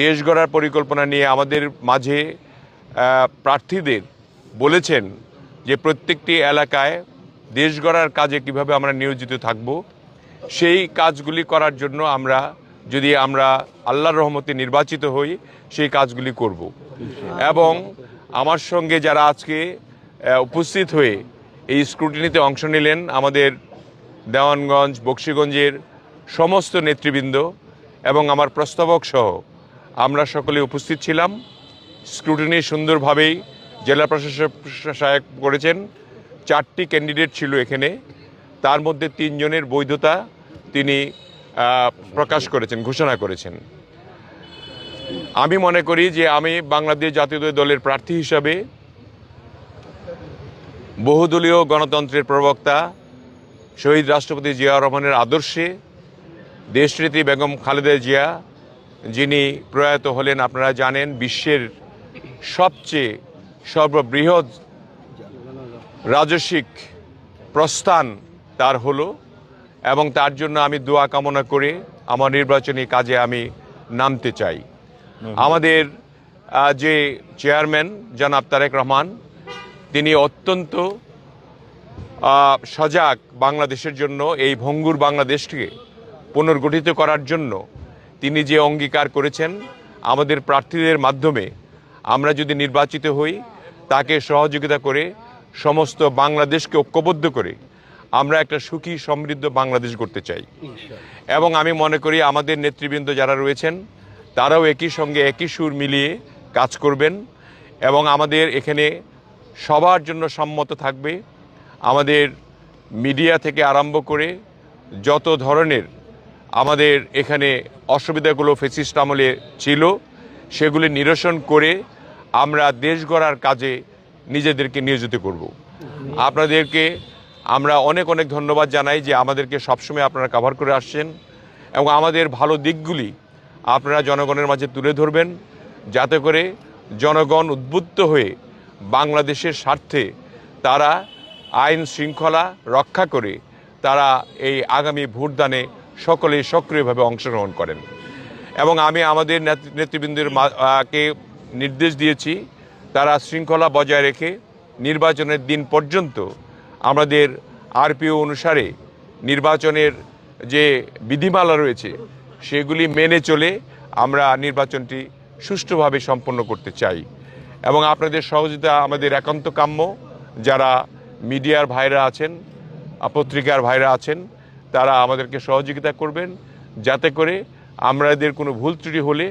দেশ গড়ার পরিকল্পনা নিয়ে আমাদের মাঝে প্রার্থীদের বলেছেন যে প্রত্যেকটি এলাকায় দেশ গড়ার কাজে কিভাবে আমরা নিয়োজিত থাকব, সেই কাজগুলি করার জন্য যদি আমরা আল্লাহর রহমতে নির্বাচিত হই সেই কাজগুলি করব। এবং আমার সঙ্গে যারা আজকে উপস্থিত হয়ে এই স্ক্রুটিনিতে অংশ নিলেন, আমাদের দেওয়ানগঞ্জ বকশীগঞ্জের সমস্ত নেতৃবৃন্দ এবং আমার প্রস্তাবক সহ আমরা সকলে উপস্থিত ছিলাম। স্ক্রুটিনি সুন্দরভাবেই জেলা প্রশাসক সহায়ক করেছেন। 4টি ক্যান্ডিডেট ছিল এখানে, তার মধ্যে 3 জনের বৈধতা তিনি প্রকাশ করেছেন, ঘোষণা করেছেন। আমি মনে করি যে আমি বাংলাদেশ জাতীয় দলের প্রার্থী হিসাবে বহুদলীয় গণতন্ত্রের প্রবক্তা শহীদ রাষ্ট্রপতি জিয়াউর রহমানের আদর্শে দেশনেত্রী বেগম খালেদা জিয়া, যিনি প্রয়াত হলেন আপনারা জানেন, বিশ্বের সবচেয়ে সর্ববৃহৎ রাজস্বিক প্রস্থান তার হলো, এবং তার জন্য আমি দোয়া কামনা করে আমার নির্বাচনী কাজে আমি নামতে চাই। আমাদের যে চেয়ারম্যান জনাব তারেক রহমান, তিনি অত্যন্ত সজাগ বাংলাদেশের জন্য, এই ভঙ্গুর বাংলাদেশকে পুনর্গঠিত করার জন্য তিনি যে অঙ্গীকার করেছেন আমাদের প্রার্থীদের মাধ্যমে আমরা যদি নির্বাচিত হই, তাকে সহযোগিতা করে সমস্ত বাংলাদেশকে ঐক্যবদ্ধ করে আমরা একটা সুখী সমৃদ্ধ বাংলাদেশ গড়তে চাই। এবং আমি মনে করি আমাদের নেতৃবৃন্দ যারা রয়েছেন তারাও একই সঙ্গে একই সুর মিলিয়ে কাজ করবেন এবং আমাদের এখানে সবার জন্য সম্মত থাকবে। আমাদের মিডিয়া থেকে আরম্ভ করে যত ধরনের আমাদের এখানে অসুবিধাগুলো ফ্যাসিস্ট আমলে ছিল সেগুলি নিরসন করে আমরা দেশ গড়ার কাজে নিজেদেরকে নিয়োজিত করব। আপনাদেরকে আমরা অনেক অনেক ধন্যবাদ জানাই যে আমাদেরকে সবসময় আপনারা কভার করে আসছেন এবং আমাদের ভালো দিকগুলি আপনারা জনগণের মাঝে তুলে ধরবেন, যাতে করে জনগণ উদ্বুদ্ধ হয়ে বাংলাদেশের স্বার্থে তারা আইন শৃঙ্খলা রক্ষা করে তারা এই আগামী ভোটদানে সকলেই সক্রিয়ভাবে অংশগ্রহণ করেন। এবং আমি আমাদের নেতৃবৃন্দের কে নির্দেশ দিয়েছি তারা শৃঙ্খলা বজায় রেখে নির্বাচনের দিন পর্যন্ত আমাদের আরপিও অনুসারে নির্বাচনের যে বিধিমালা রয়েছে সেগুলি মেনে চলে আমরা নির্বাচনটি সুষ্ঠুভাবে সম্পন্ন করতে চাই। এবং আপনাদের সহযোগিতা আমাদের একান্ত কাম্য। যারা মিডিয়ার ভাইরা আছেন, পত্রিকার ভাইরা আছেন, তারা আমাদেরকে সহযোগিতা করবেন, যাতে করে আমাদের কোনো ভুল ত্রুটি হলে